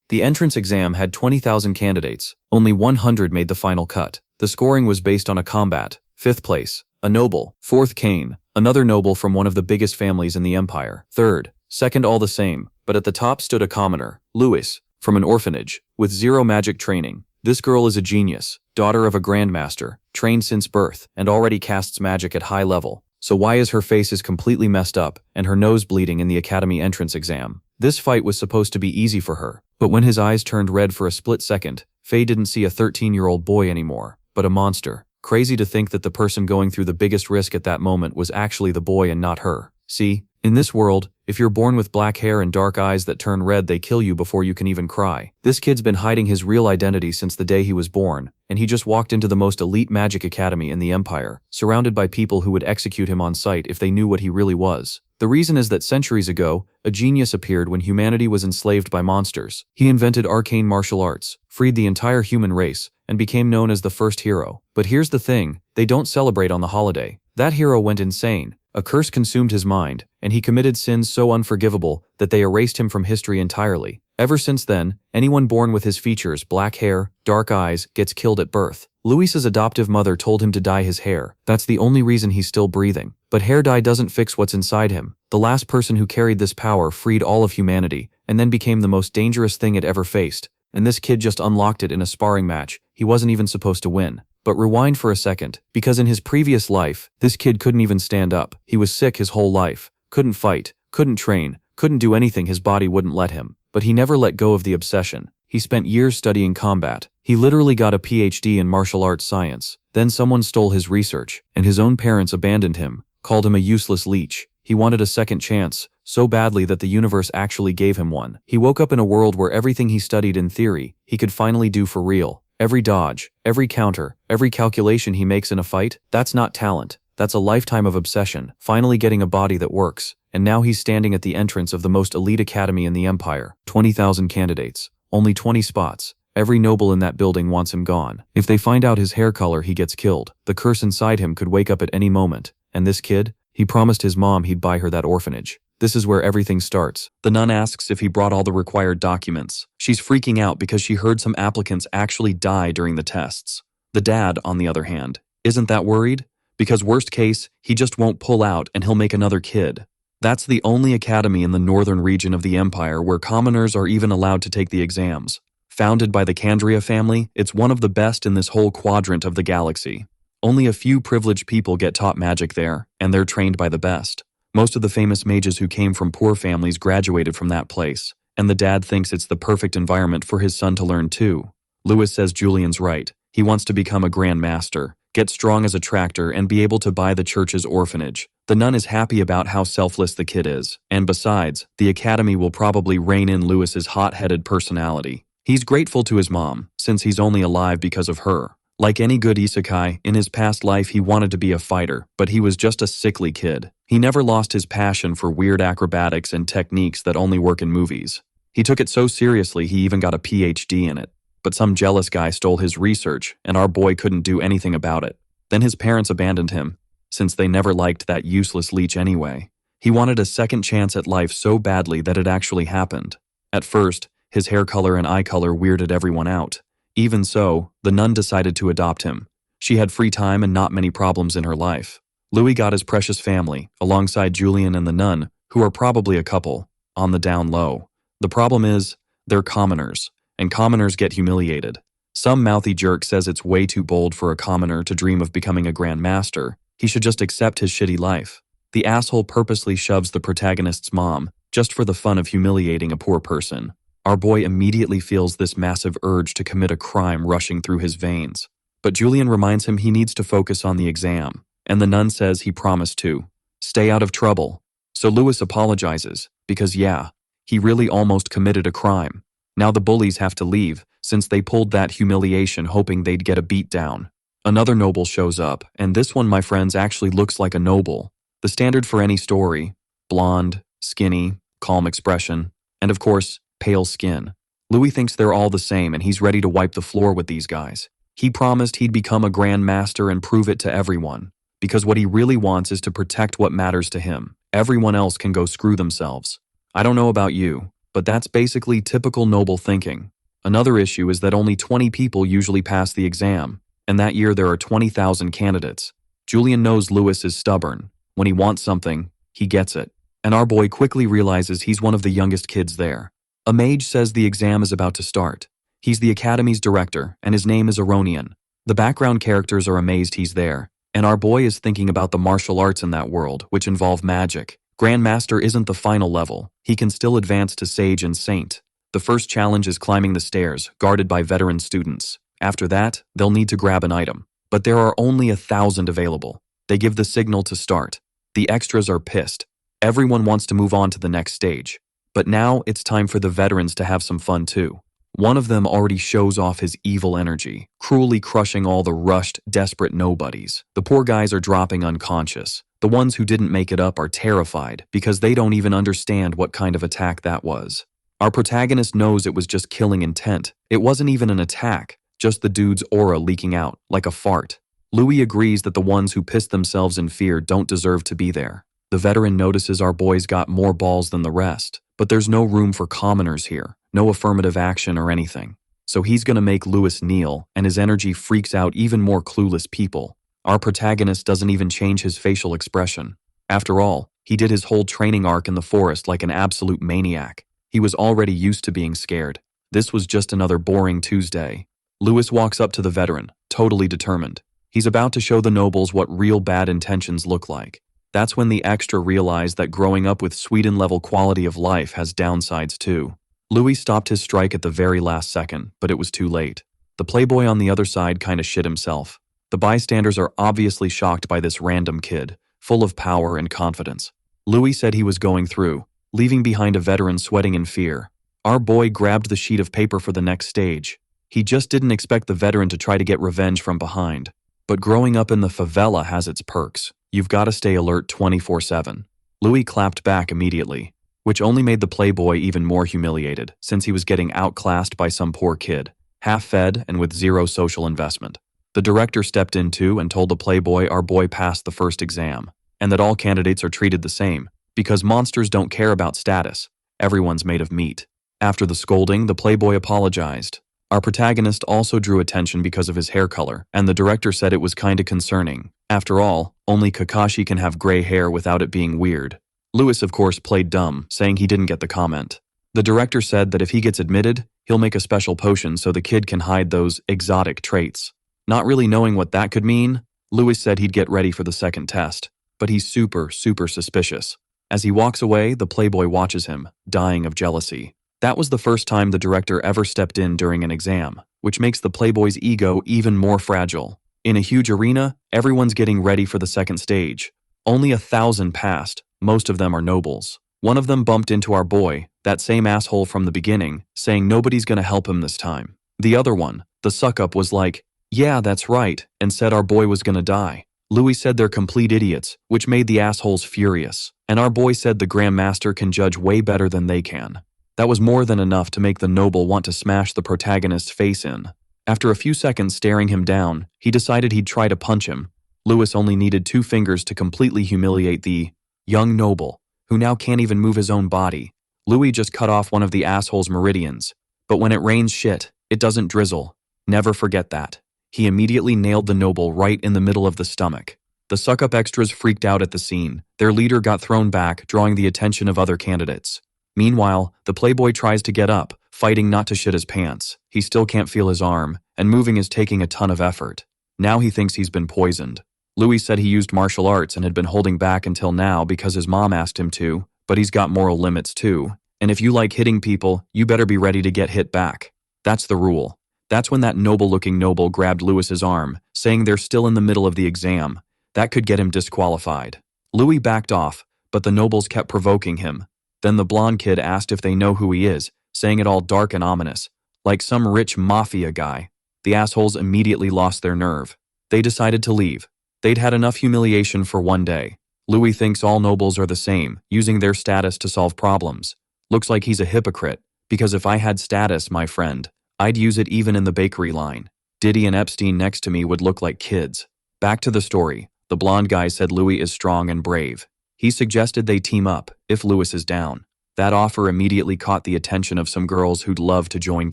The entrance exam had 20,000 candidates. Only 100 made the final cut. The scoring was based on a combat. 5th place, a noble. 4th, Cain, another noble from one of the biggest families in the empire. 3rd, 2nd, all the same, but at the top stood a commoner, Louis, from an orphanage, with 0 magic training. This girl is a genius, daughter of a grandmaster, trained since birth, and already casts magic at high level. So why is her face is completely messed up and her nose bleeding in the academy entrance exam? This fight was supposed to be easy for her, but when his eyes turned red for a split second, Faye didn't see a 13-year-old boy anymore, but a monster. Crazy to think that the person going through the biggest risk at that moment was actually the boy and not her. See, in this world, if you're born with black hair and dark eyes that turn red, they kill you before you can even cry. This kid's been hiding his real identity since the day he was born, and he just walked into the most elite magic academy in the empire, surrounded by people who would execute him on sight if they knew what he really was. The reason is that centuries ago, a genius appeared when humanity was enslaved by monsters. He invented arcane martial arts, freed the entire human race, and became known as the first hero. But here's the thing, they don't celebrate on the holiday. That hero went insane. A curse consumed his mind, and he committed sins so unforgivable that they erased him from history entirely. Ever since then, anyone born with his features, black hair, dark eyes, gets killed at birth. Luis's adoptive mother told him to dye his hair. That's the only reason he's still breathing. But hair dye doesn't fix what's inside him. The last person who carried this power freed all of humanity, and then became the most dangerous thing it ever faced. And this kid just unlocked it in a sparring match. He wasn't even supposed to win. But rewind for a second, because in his previous life, this kid couldn't even stand up. He was sick his whole life, couldn't fight, couldn't train, couldn't do anything his body wouldn't let him. But he never let go of the obsession. He spent years studying combat. He literally got a PhD in martial arts science. Then someone stole his research, and his own parents abandoned him, called him a useless leech. He wanted a second chance, so badly that the universe actually gave him one. He woke up in a world where everything he studied in theory, he could finally do for real. Every dodge, every counter, every calculation he makes in a fight, that's not talent. That's a lifetime of obsession, finally getting a body that works. And now he's standing at the entrance of the most elite academy in the empire. 20,000 candidates. Only 20 spots. Every noble in that building wants him gone. If they find out his hair color, he gets killed. The curse inside him could wake up at any moment. And this kid? He promised his mom he'd buy her that orphanage. This is where everything starts. The nun asks if he brought all the required documents. She's freaking out because she heard some applicants actually die during the tests. The dad, on the other hand, isn't that worried? Because worst case, he just won't pull out and he'll make another kid. That's the only academy in the northern region of the empire where commoners are even allowed to take the exams. Founded by the Candria family, it's one of the best in this whole quadrant of the galaxy. Only a few privileged people get taught magic there, and they're trained by the best. Most of the famous mages who came from poor families graduated from that place, and the dad thinks it's the perfect environment for his son to learn too. Louis says Julian's right. He wants to become a Grand Master, get strong as a tractor, and be able to buy the church's orphanage. The nun is happy about how selfless the kid is, and besides, the academy will probably rein in Louis's hot-headed personality. He's grateful to his mom, since he's only alive because of her. Like any good isekai, in his past life he wanted to be a fighter, but he was just a sickly kid. He never lost his passion for weird acrobatics and techniques that only work in movies. He took it so seriously he even got a PhD in it. But some jealous guy stole his research, and our boy couldn't do anything about it. Then his parents abandoned him, since they never liked that useless leech anyway. He wanted a second chance at life so badly that it actually happened. At first, his hair color and eye color weirded everyone out. Even so, the nun decided to adopt him. She had free time and not many problems in her life. Louis got his precious family, alongside Julian and the nun, who are probably a couple, on the down low. The problem is, they're commoners, and commoners get humiliated. Some mouthy jerk says it's way too bold for a commoner to dream of becoming a Grand Master. He should just accept his shitty life. The asshole purposely shoves the protagonist's mom, just for the fun of humiliating a poor person. Our boy immediately feels this massive urge to commit a crime rushing through his veins. But Julian reminds him he needs to focus on the exam, and the nun says he promised to stay out of trouble. So Louis apologizes, because yeah, he really almost committed a crime. Now the bullies have to leave, since they pulled that humiliation hoping they'd get a beat down. Another noble shows up, and this one, my friends, actually looks like a noble. The standard for any story: blonde, skinny, calm expression, and of course, pale skin. Louis thinks they're all the same and he's ready to wipe the floor with these guys. He promised he'd become a Grand Master and prove it to everyone, because what he really wants is to protect what matters to him. Everyone else can go screw themselves. I don't know about you, but that's basically typical noble thinking. Another issue is that only 20 people usually pass the exam, and that year there are 20,000 candidates. Julian knows Lewis is stubborn. When he wants something, he gets it. And our boy quickly realizes he's one of the youngest kids there. A mage says the exam is about to start. He's the academy's director, and his name is Aronian. The background characters are amazed he's there, and our boy is thinking about the martial arts in that world, which involve magic. Grandmaster isn't the final level. He can still advance to Sage and Saint. The first challenge is climbing the stairs, guarded by veteran students. After that, they'll need to grab an item. But there are only 1,000 available. They give the signal to start. The extras are pissed. Everyone wants to move on to the next stage. But now it's time for the veterans to have some fun too. One of them already shows off his evil energy, cruelly crushing all the rushed, desperate nobodies. The poor guys are dropping unconscious. The ones who didn't make it up are terrified because they don't even understand what kind of attack that was. Our protagonist knows it was just killing intent. It wasn't even an attack, just the dude's aura leaking out, like a fart. Louis agrees that the ones who piss themselves in fear don't deserve to be there. The veteran notices our boy's got more balls than the rest, but there's no room for commoners here, no affirmative action or anything. So he's gonna make Lewis kneel, and his energy freaks out even more clueless people. Our protagonist doesn't even change his facial expression. After all, he did his whole training arc in the forest like an absolute maniac. He was already used to being scared. This was just another boring Tuesday. Lewis walks up to the veteran, totally determined. He's about to show the nobles what real bad intentions look like. That's when the extra realize that growing up with Sweden-level quality of life has downsides too. Louis stopped his strike at the very last second, but it was too late. The playboy on the other side kinda shit himself. The bystanders are obviously shocked by this random kid, full of power and confidence. Louis said he was going through, leaving behind a veteran sweating in fear. Our boy grabbed the sheet of paper for the next stage. He just didn't expect the veteran to try to get revenge from behind. But growing up in the favela has its perks. You've got to stay alert 24/7. Louis clapped back immediately, which only made the playboy even more humiliated since he was getting outclassed by some poor kid, half-fed and with zero social investment. The director stepped in too and told the playboy our boy passed the first exam, and that all candidates are treated the same, because monsters don't care about status. Everyone's made of meat. After the scolding, the playboy apologized. Our protagonist also drew attention because of his hair color, and the director said it was kinda concerning. After all, only Kakashi can have gray hair without it being weird. Lewis, of course, played dumb, saying he didn't get the comment. The director said that if he gets admitted, he'll make a special potion so the kid can hide those exotic traits. Not really knowing what that could mean, Lewis said he'd get ready for the second test, but he's super suspicious. As he walks away, the playboy watches him, dying of jealousy. That was the first time the director ever stepped in during an exam, which makes the playboy's ego even more fragile. In a huge arena, everyone's getting ready for the second stage. Only 1,000 passed, most of them are nobles. One of them bumped into our boy, that same asshole from the beginning, saying nobody's gonna help him this time. The other one, the suck-up, was like, "Yeah, that's right," and said our boy was gonna die. Louis said they're complete idiots, which made the assholes furious, and our boy said the Grandmaster can judge way better than they can. That was more than enough to make the noble want to smash the protagonist's face in. After a few seconds staring him down, he decided he'd try to punch him. Lewis only needed 2 fingers to completely humiliate the young noble, who now can't even move his own body. Louis just cut off one of the asshole's meridians. But when it rains shit, it doesn't drizzle. Never forget that. He immediately nailed the noble right in the middle of the stomach. The suck-up extras freaked out at the scene. Their leader got thrown back, drawing the attention of other candidates. Meanwhile, the playboy tries to get up, fighting not to shit his pants. He still can't feel his arm, and moving is taking a ton of effort. Now he thinks he's been poisoned. Louis said he used martial arts and had been holding back until now because his mom asked him to, but he's got moral limits too. And if you like hitting people, you better be ready to get hit back. That's the rule. That's when that noble-looking noble grabbed Lewis's arm, saying they're still in the middle of the exam. That could get him disqualified. Louis backed off, but the nobles kept provoking him. Then the blonde kid asked if they know who he is, saying it all dark and ominous, like some rich mafia guy. The assholes immediately lost their nerve. They decided to leave. They'd had enough humiliation for one day. Louis thinks all nobles are the same, using their status to solve problems. Looks like he's a hypocrite, because if I had status, my friend, I'd use it even in the bakery line. Diddy and Epstein next to me would look like kids. Back to the story. The blonde guy said Louis is strong and brave. He suggested they team up, if Lewis is down. That offer immediately caught the attention of some girls who'd love to join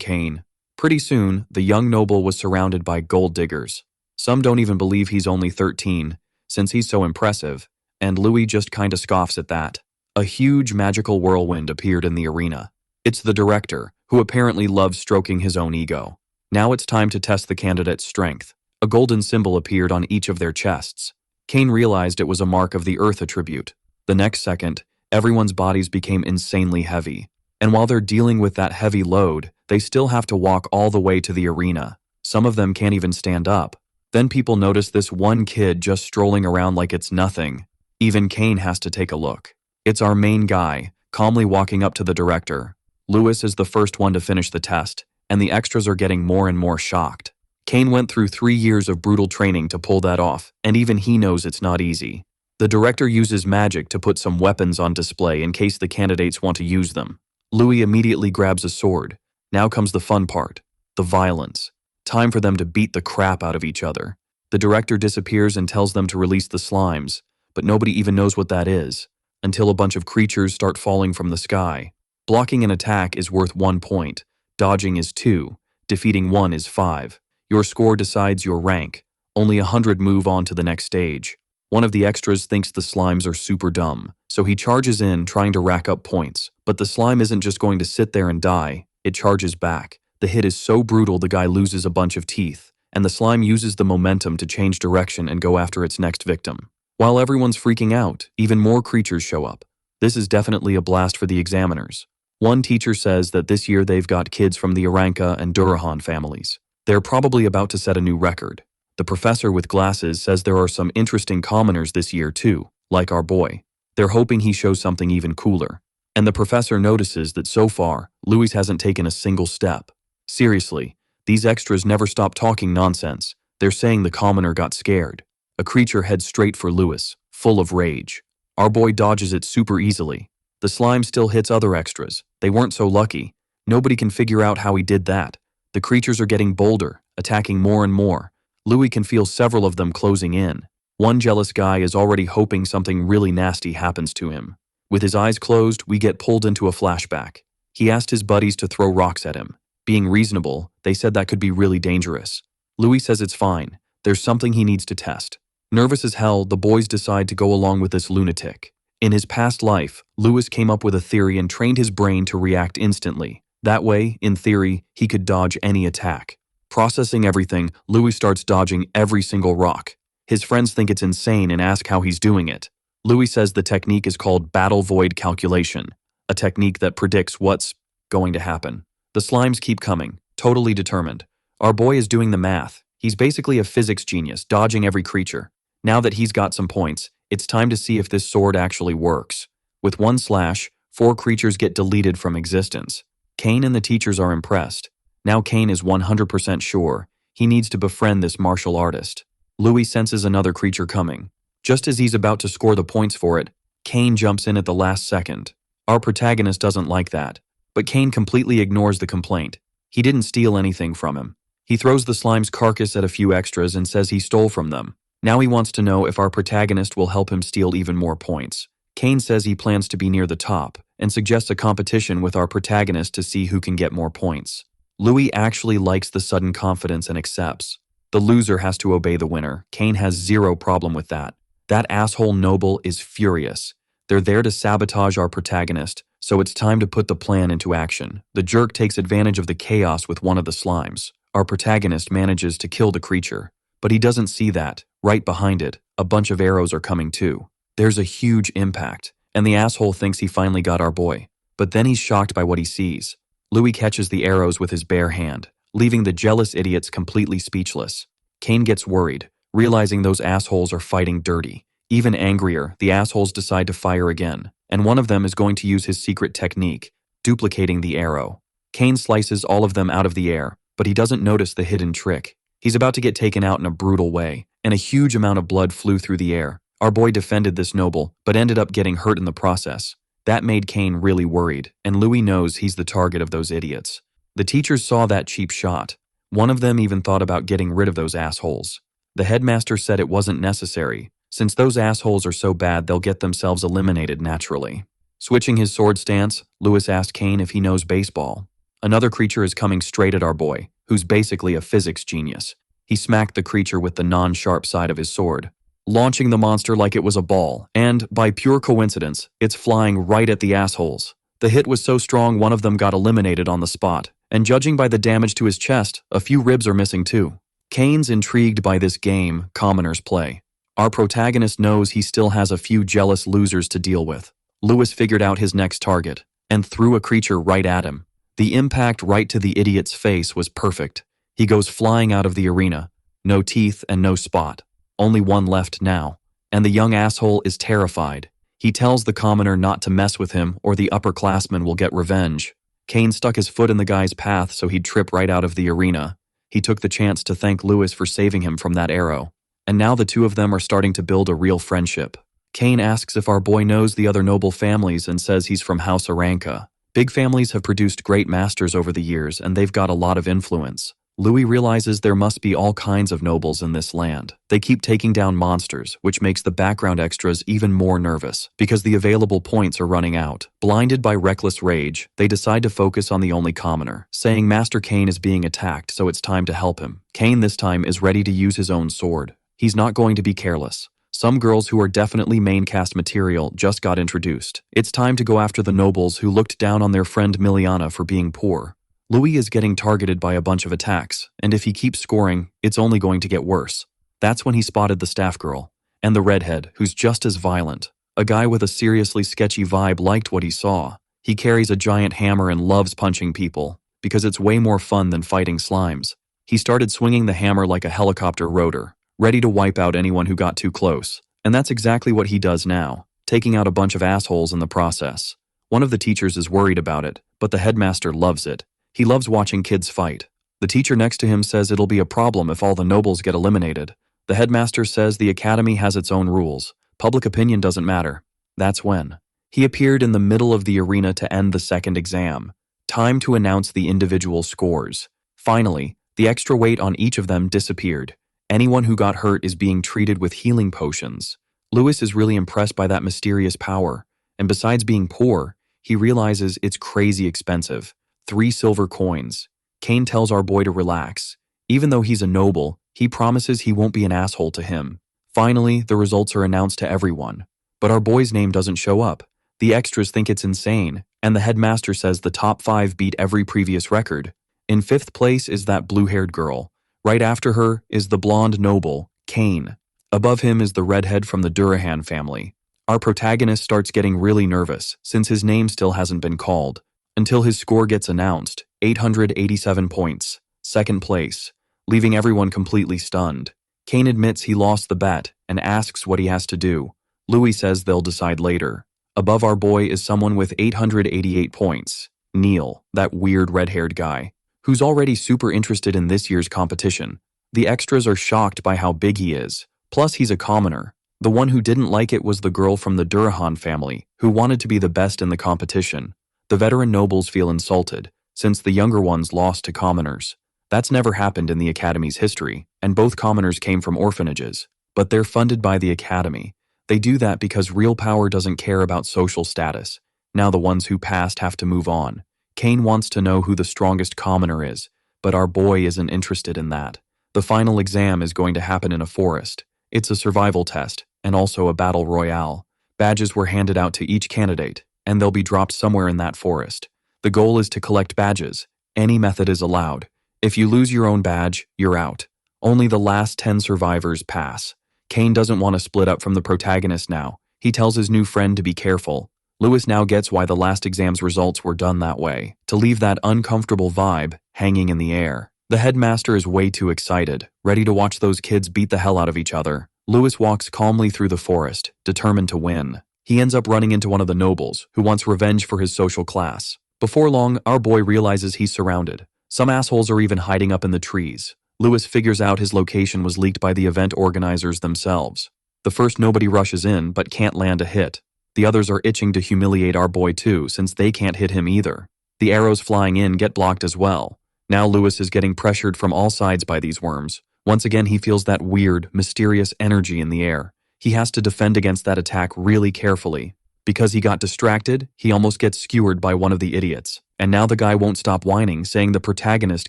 Cain. Pretty soon, the young noble was surrounded by gold diggers. Some don't even believe he's only 13, since he's so impressive, and Louis just kinda scoffs at that. A huge magical whirlwind appeared in the arena. It's the director, who apparently loves stroking his own ego. Now it's time to test the candidate's strength. A golden symbol appeared on each of their chests. Cain realized it was a mark of the Earth attribute. The next second, everyone's bodies became insanely heavy. And while they're dealing with that heavy load, they still have to walk all the way to the arena. Some of them can't even stand up. Then people notice this one kid just strolling around like it's nothing. Even Cain has to take a look. It's our main guy, calmly walking up to the director. Louis is the first one to finish the test, and the extras are getting more and more shocked. Cain went through 3 years of brutal training to pull that off, and even he knows it's not easy. The director uses magic to put some weapons on display in case the candidates want to use them. Louis immediately grabs a sword. Now comes the fun part, the violence. Time for them to beat the crap out of each other. The director disappears and tells them to release the slimes, but nobody even knows what that is, until a bunch of creatures start falling from the sky. Blocking an attack is worth 1 point, dodging is 2, defeating 1 is 5. Your score decides your rank. Only 100 move on to the next stage. One of the extras thinks the slimes are super dumb, so he charges in trying to rack up points. But the slime isn't just going to sit there and die, it charges back. The hit is so brutal the guy loses a bunch of teeth, and the slime uses the momentum to change direction and go after its next victim. While everyone's freaking out, even more creatures show up. This is definitely a blast for the examiners. One teacher says that this year they've got kids from the Aranka and Durahan families. They're probably about to set a new record. The professor with glasses says there are some interesting commoners this year too, like our boy. They're hoping he shows something even cooler. And the professor notices that so far, Louis hasn't taken a single step. Seriously, these extras never stop talking nonsense. They're saying the commoner got scared. A creature heads straight for Louis, full of rage. Our boy dodges it super easily. The slime still hits other extras. They weren't so lucky. Nobody can figure out how he did that. The creatures are getting bolder, attacking more and more. Louis can feel several of them closing in. One jealous guy is already hoping something really nasty happens to him. With his eyes closed, we get pulled into a flashback. He asked his buddies to throw rocks at him. Being reasonable, they said that could be really dangerous. Louis says it's fine. There's something he needs to test. Nervous as hell, the boys decide to go along with this lunatic. In his past life, Louis came up with a theory and trained his brain to react instantly. That way, in theory, he could dodge any attack. Processing everything, Louis starts dodging every single rock. His friends think it's insane and ask how he's doing it. Louis says the technique is called battle void calculation, a technique that predicts what's going to happen. The slimes keep coming, totally determined. Our boy is doing the math. He's basically a physics genius, dodging every creature. Now that he's got some points, it's time to see if this sword actually works. With 1 slash, 4 creatures get deleted from existence. Cain and the teachers are impressed. Now Cain is 100% sure he needs to befriend this martial artist. Louis senses another creature coming. Just as he's about to score the points for it, Cain jumps in at the last second. Our protagonist doesn't like that, but Cain completely ignores the complaint. He didn't steal anything from him. He throws the slime's carcass at a few extras and says he stole from them. Now he wants to know if our protagonist will help him steal even more points. Cain says he plans to be near the top and suggests a competition with our protagonist to see who can get more points. Louis actually likes the sudden confidence and accepts. The loser has to obey the winner. Cain has zero problem with that. That asshole noble is furious. They're there to sabotage our protagonist, so it's time to put the plan into action. The jerk takes advantage of the chaos with one of the slimes. Our protagonist manages to kill the creature, but he doesn't see that. Right behind it, a bunch of arrows are coming too. There's a huge impact, and the asshole thinks he finally got our boy. But then he's shocked by what he sees. Louis catches the arrows with his bare hand, leaving the jealous idiots completely speechless. Cain gets worried, realizing those assholes are fighting dirty. Even angrier, the assholes decide to fire again, and one of them is going to use his secret technique, duplicating the arrow. Cain slices all of them out of the air, but he doesn't notice the hidden trick. He's about to get taken out in a brutal way, and a huge amount of blood flew through the air. Our boy defended this noble, but ended up getting hurt in the process. That made Cain really worried, and Louis knows he's the target of those idiots. The teachers saw that cheap shot. One of them even thought about getting rid of those assholes. The headmaster said it wasn't necessary, since those assholes are so bad they'll get themselves eliminated naturally. Switching his sword stance, Lewis asked Cain if he knows baseball. Another creature is coming straight at our boy, who's basically a physics genius. He smacked the creature with the non-sharp side of his sword, launching the monster like it was a ball, and, by pure coincidence, it's flying right at the assholes. The hit was so strong one of them got eliminated on the spot, and judging by the damage to his chest, a few ribs are missing too. Cain's intrigued by this game commoners play. Our protagonist knows he still has a few jealous losers to deal with. Lewis figured out his next target, and threw a creature right at him. The impact right to the idiot's face was perfect. He goes flying out of the arena. No teeth and no spot. Only one left now. And the young asshole is terrified. He tells the commoner not to mess with him or the upperclassman will get revenge. Cain stuck his foot in the guy's path so he'd trip right out of the arena. He took the chance to thank Lewis for saving him from that arrow. And now the two of them are starting to build a real friendship. Cain asks if our boy knows the other noble families and says he's from House Aranka. Big families have produced great masters over the years and they've got a lot of influence. Louis realizes there must be all kinds of nobles in this land. They keep taking down monsters, which makes the background extras even more nervous, because the available points are running out. Blinded by reckless rage, they decide to focus on the only commoner, saying Master Cain is being attacked, so it's time to help him. Cain this time is ready to use his own sword. He's not going to be careless. Some girls who are definitely main cast material just got introduced. It's time to go after the nobles who looked down on their friend Miliana for being poor. Louis is getting targeted by a bunch of attacks, and if he keeps scoring, it's only going to get worse. That's when he spotted the staff girl, and the redhead, who's just as violent. A guy with a seriously sketchy vibe liked what he saw. He carries a giant hammer and loves punching people, because it's way more fun than fighting slimes. He started swinging the hammer like a helicopter rotor, ready to wipe out anyone who got too close. And that's exactly what he does now, taking out a bunch of assholes in the process. One of the teachers is worried about it, but the headmaster loves it. He loves watching kids fight. The teacher next to him says it'll be a problem if all the nobles get eliminated. The headmaster says the academy has its own rules. Public opinion doesn't matter. That's when he appeared in the middle of the arena to end the second exam. Time to announce the individual scores. Finally, the extra weight on each of them disappeared. Anyone who got hurt is being treated with healing potions. Lewis is really impressed by that mysterious power, and besides being poor, he realizes it's crazy expensive. 3 silver coins. Cain tells our boy to relax. Even though he's a noble, he promises he won't be an asshole to him. Finally, the results are announced to everyone. But our boy's name doesn't show up. The extras think it's insane, and the headmaster says the top 5 beat every previous record. In 5th place is that blue-haired girl. Right after her is the blonde noble, Cain. Above him is the redhead from the Durahan family. Our protagonist starts getting really nervous, since his name still hasn't been called. Until his score gets announced, 887 points, 2nd place, leaving everyone completely stunned. Cain admits he lost the bet and asks what he has to do. Louis says they'll decide later. Above our boy is someone with 888 points, Neil, that weird red-haired guy, who's already super interested in this year's competition. The extras are shocked by how big he is, plus he's a commoner. The one who didn't like it was the girl from the Durahan family, who wanted to be the best in the competition. The veteran nobles feel insulted, since the younger ones lost to commoners. That's never happened in the Academy's history, and both commoners came from orphanages. But they're funded by the Academy. They do that because real power doesn't care about social status. Now the ones who passed have to move on. Cain wants to know who the strongest commoner is, but our boy isn't interested in that. The final exam is going to happen in a forest. It's a survival test, and also a battle royale. Badges were handed out to each candidate, and they'll be dropped somewhere in that forest. The goal is to collect badges. Any method is allowed. If you lose your own badge, you're out. Only the last 10 survivors pass. Cain doesn't want to split up from the protagonist now. He tells his new friend to be careful. Lewis now gets why the last exam's results were done that way, to leave that uncomfortable vibe hanging in the air. The headmaster is way too excited, ready to watch those kids beat the hell out of each other. Lewis walks calmly through the forest, determined to win. He ends up running into one of the nobles, who wants revenge for his social class. Before long, our boy realizes he's surrounded. Some assholes are even hiding up in the trees. Lewis figures out his location was leaked by the event organizers themselves. The first nobody rushes in, but can't land a hit. The others are itching to humiliate our boy too, since they can't hit him either. The arrows flying in get blocked as well. Now Lewis is getting pressured from all sides by these worms. Once again, he feels that weird, mysterious energy in the air. He has to defend against that attack really carefully. Because he got distracted, he almost gets skewered by one of the idiots. And now the guy won't stop whining, saying the protagonist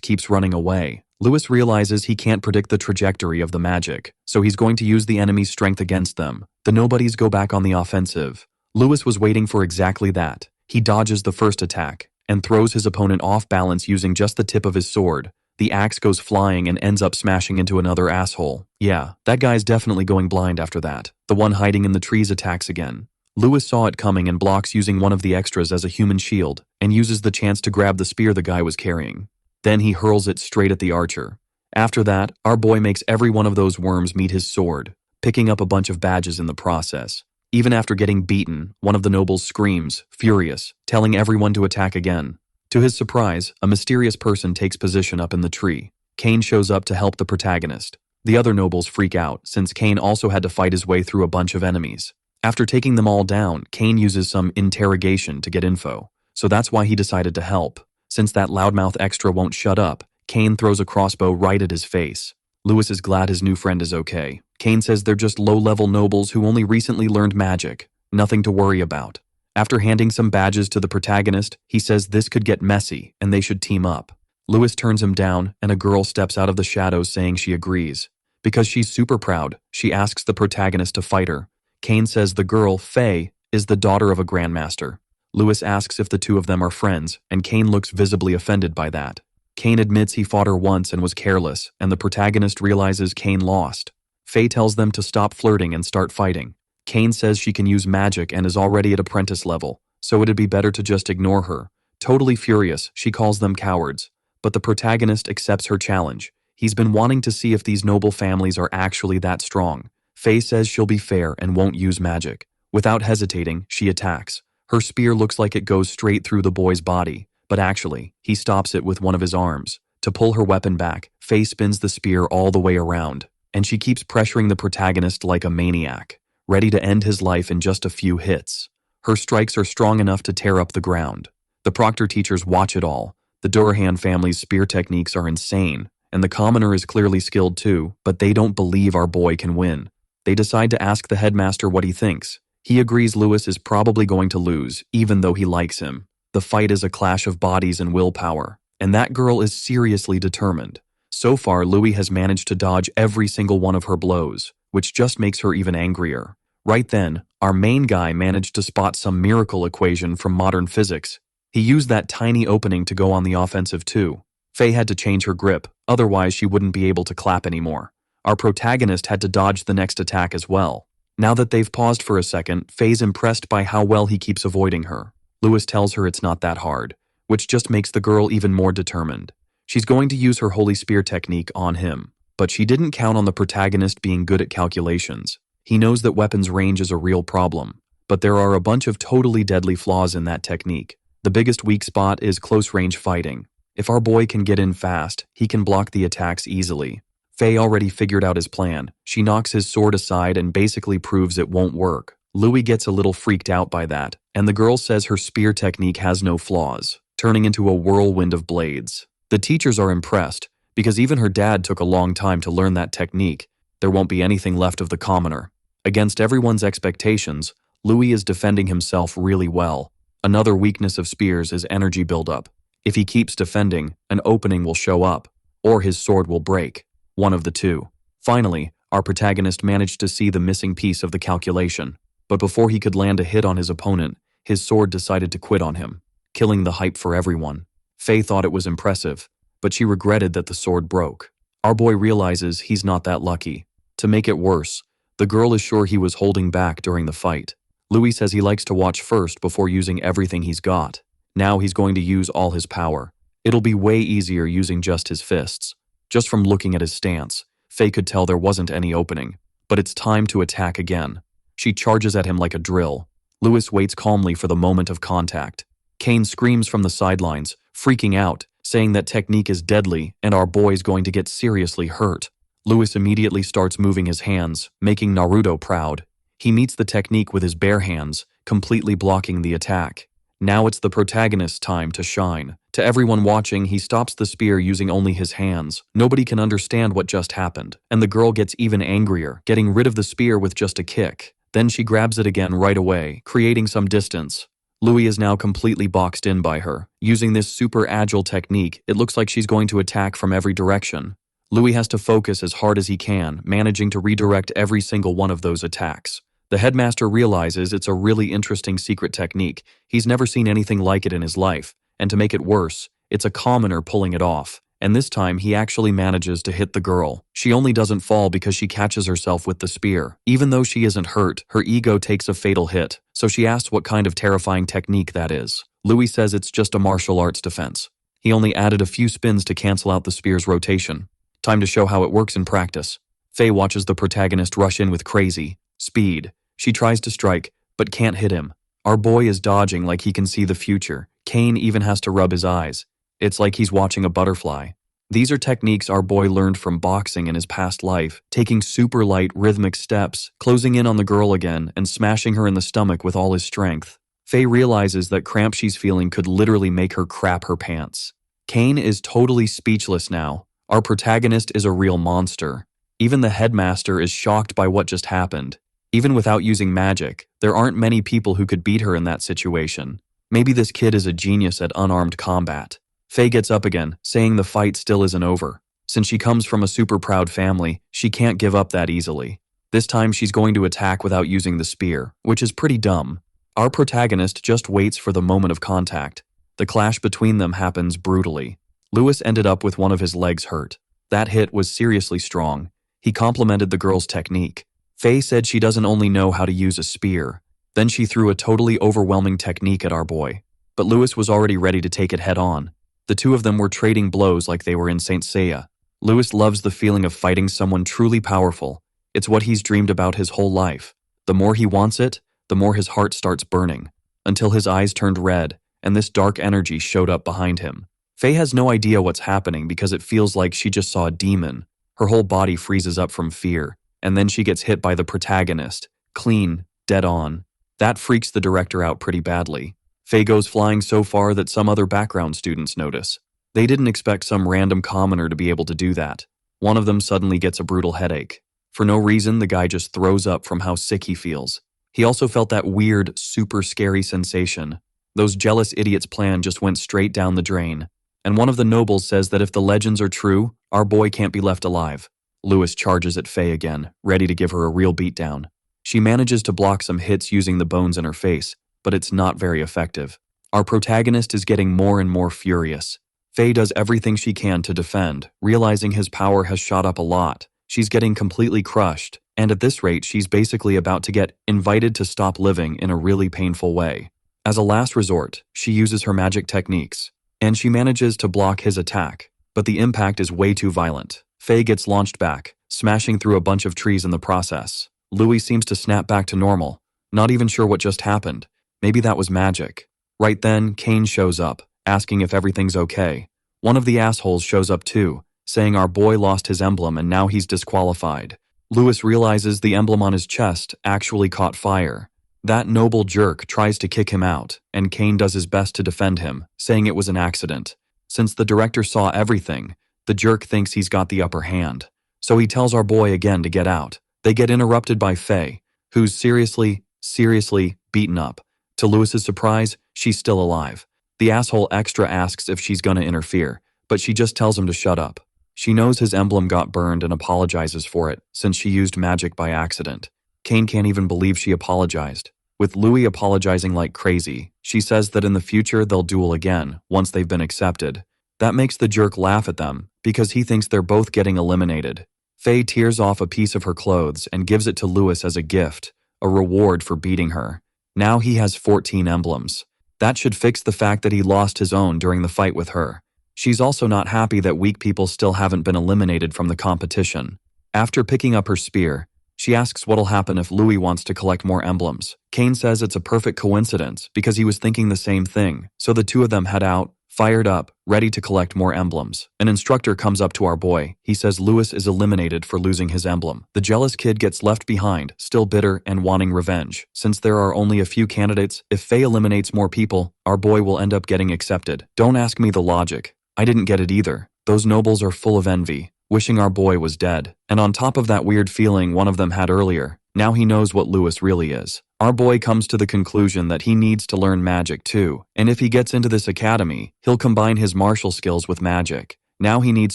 keeps running away. Lewis realizes he can't predict the trajectory of the magic, so he's going to use the enemy's strength against them. The nobodies go back on the offensive. Lewis was waiting for exactly that. He dodges the first attack and throws his opponent off balance using just the tip of his sword. The axe goes flying and ends up smashing into another asshole. Yeah, that guy's definitely going blind after that. The one hiding in the trees attacks again. Lewis saw it coming and blocks using one of the extras as a human shield and uses the chance to grab the spear the guy was carrying. Then he hurls it straight at the archer. After that, our boy makes every one of those worms meet his sword, picking up a bunch of badges in the process. Even after getting beaten, one of the nobles screams, furious, telling everyone to attack again. To his surprise, a mysterious person takes position up in the tree. Cain shows up to help the protagonist. The other nobles freak out, since Cain also had to fight his way through a bunch of enemies. After taking them all down, Cain uses some interrogation to get info, so that's why he decided to help. Since that loudmouth extra won't shut up, Cain throws a crossbow right at his face. Lewis is glad his new friend is okay. Cain says they're just low-level nobles who only recently learned magic, nothing to worry about. After handing some badges to the protagonist, he says this could get messy and they should team up. Lewis turns him down and a girl steps out of the shadows saying she agrees. Because she's super proud, she asks the protagonist to fight her. Cain says the girl, Faye, is the daughter of a grandmaster. Lewis asks if the two of them are friends, and Cain looks visibly offended by that. Cain admits he fought her once and was careless, and the protagonist realizes Cain lost. Faye tells them to stop flirting and start fighting. Cain says she can use magic and is already at apprentice level, so it'd be better to just ignore her. Totally furious, she calls them cowards. But the protagonist accepts her challenge. He's been wanting to see if these noble families are actually that strong. Faye says she'll be fair and won't use magic. Without hesitating, she attacks. Her spear looks like it goes straight through the boy's body, but actually, he stops it with one of his arms. To pull her weapon back, Faye spins the spear all the way around, and she keeps pressuring the protagonist like a maniac, ready to end his life in just a few hits. Her strikes are strong enough to tear up the ground. The proctor teachers watch it all. The Durahan family's spear techniques are insane, and the commoner is clearly skilled too, but they don't believe our boy can win. They decide to ask the headmaster what he thinks. He agrees Lewis is probably going to lose, even though he likes him. The fight is a clash of bodies and willpower, and that girl is seriously determined. So far, Louis has managed to dodge every single one of her blows, which just makes her even angrier. Right then, our main guy managed to spot some miracle equation from modern physics. He used that tiny opening to go on the offensive too. Faye had to change her grip, otherwise she wouldn't be able to clap anymore. Our protagonist had to dodge the next attack as well. Now that they've paused for a second, Faye's impressed by how well he keeps avoiding her. Lewis tells her it's not that hard, which just makes the girl even more determined. She's going to use her Holy Spear technique on him, but she didn't count on the protagonist being good at calculations. He knows that weapons range is a real problem, but there are a bunch of totally deadly flaws in that technique. The biggest weak spot is close-range fighting. If our boy can get in fast, he can block the attacks easily. Faye already figured out his plan. She knocks his sword aside and basically proves it won't work. Louis gets a little freaked out by that, and the girl says her spear technique has no flaws, turning into a whirlwind of blades. The teachers are impressed, because even her dad took a long time to learn that technique. There won't be anything left of the commoner. Against everyone's expectations, Louis is defending himself really well. Another weakness of spears is energy buildup. If he keeps defending, an opening will show up, or his sword will break. One of the two. Finally, our protagonist managed to see the missing piece of the calculation, but before he could land a hit on his opponent, his sword decided to quit on him, killing the hype for everyone. Faye thought it was impressive, but she regretted that the sword broke. Our boy realizes he's not that lucky. To make it worse, the girl is sure he was holding back during the fight. Louis says he likes to watch first before using everything he's got. Now he's going to use all his power. It'll be way easier using just his fists. Just from looking at his stance, Faye could tell there wasn't any opening. But it's time to attack again. She charges at him like a drill. Louis waits calmly for the moment of contact. Cain screams from the sidelines, freaking out, saying that technique is deadly and our boy's going to get seriously hurt. Louis immediately starts moving his hands, making Naruto proud. He meets the technique with his bare hands, completely blocking the attack. Now it's the protagonist's time to shine. To everyone watching, he stops the spear using only his hands. Nobody can understand what just happened, and the girl gets even angrier, getting rid of the spear with just a kick. Then she grabs it again right away, creating some distance. Louis is now completely boxed in by her. Using this super agile technique, it looks like she's going to attack from every direction. Louis has to focus as hard as he can, managing to redirect every single one of those attacks. The headmaster realizes it's a really interesting secret technique. He's never seen anything like it in his life, and to make it worse, it's a commoner pulling it off. And this time, he actually manages to hit the girl. She only doesn't fall because she catches herself with the spear. Even though she isn't hurt, her ego takes a fatal hit, so she asks what kind of terrifying technique that is. Louis says it's just a martial arts defense. He only added a few spins to cancel out the spear's rotation. Time to show how it works in practice. Faye watches the protagonist rush in with crazy speed. She tries to strike, but can't hit him. Our boy is dodging like he can see the future. Cain even has to rub his eyes. It's like he's watching a butterfly. These are techniques our boy learned from boxing in his past life, taking super light, rhythmic steps, closing in on the girl again, and smashing her in the stomach with all his strength. Faye realizes that cramp she's feeling could literally make her crap her pants. Cain is totally speechless now. Our protagonist is a real monster. Even the headmaster is shocked by what just happened. Even without using magic, there aren't many people who could beat her in that situation. Maybe this kid is a genius at unarmed combat. Faye gets up again, saying the fight still isn't over. Since she comes from a super proud family, she can't give up that easily. This time she's going to attack without using the spear, which is pretty dumb. Our protagonist just waits for the moment of contact. The clash between them happens brutally. Louis ended up with one of his legs hurt. That hit was seriously strong. He complimented the girl's technique. Faye said she doesn't only know how to use a spear. Then she threw a totally overwhelming technique at our boy. But Louis was already ready to take it head on. The two of them were trading blows like they were in Saint Seiya. Louis loves the feeling of fighting someone truly powerful. It's what he's dreamed about his whole life. The more he wants it, the more his heart starts burning, until his eyes turned red, and this dark energy showed up behind him. Faye has no idea what's happening because it feels like she just saw a demon. Her whole body freezes up from fear, and then she gets hit by the protagonist, clean, dead on. That freaks the director out pretty badly. Faye goes flying so far that some other background students notice. They didn't expect some random commoner to be able to do that. One of them suddenly gets a brutal headache. For no reason, the guy just throws up from how sick he feels. He also felt that weird, super scary sensation. Those jealous idiots' plan just went straight down the drain. And one of the nobles says that if the legends are true, our boy can't be left alive. Louis charges at Faye again, ready to give her a real beatdown. She manages to block some hits using the bones in her face, but it's not very effective. Our protagonist is getting more and more furious. Faye does everything she can to defend, realizing his power has shot up a lot. She's getting completely crushed, and at this rate she's basically about to get invited to stop living in a really painful way. As a last resort, she uses her magic techniques, and she manages to block his attack, but the impact is way too violent. Faye gets launched back, smashing through a bunch of trees in the process. Louis seems to snap back to normal, not even sure what just happened. Maybe that was magic. Right then, Cain shows up, asking if everything's okay. One of the assholes shows up too, saying our boy lost his emblem and now he's disqualified. Louis realizes the emblem on his chest actually caught fire. That noble jerk tries to kick him out, and Cain does his best to defend him, saying it was an accident. Since the director saw everything, the jerk thinks he's got the upper hand. So he tells our boy again to get out. They get interrupted by Faye, who's seriously beaten up. To Louis's surprise, she's still alive. The asshole extra asks if she's gonna interfere, but she just tells him to shut up. She knows his emblem got burned and apologizes for it, since she used magic by accident. Cain can't even believe she apologized. With Louis apologizing like crazy, she says that in the future they'll duel again, once they've been accepted. That makes the jerk laugh at them, because he thinks they're both getting eliminated. Faye tears off a piece of her clothes and gives it to Louis as a gift, a reward for beating her. Now he has 14 emblems. That should fix the fact that he lost his own during the fight with her. She's also not happy that weak people still haven't been eliminated from the competition. After picking up her spear, she asks what'll happen if Louis wants to collect more emblems. Cain says it's a perfect coincidence because he was thinking the same thing, so the two of them head out, fired up, ready to collect more emblems. An instructor comes up to our boy. He says Louis is eliminated for losing his emblem. The jealous kid gets left behind, still bitter and wanting revenge. Since there are only a few candidates, if Faye eliminates more people, our boy will end up getting accepted. Don't ask me the logic. I didn't get it either. Those nobles are full of envy, wishing our boy was dead. And on top of that weird feeling one of them had earlier, Now he knows what Louis really is. Our boy comes to the conclusion that he needs to learn magic too, and if he gets into this academy, he'll combine his martial skills with magic. Now he needs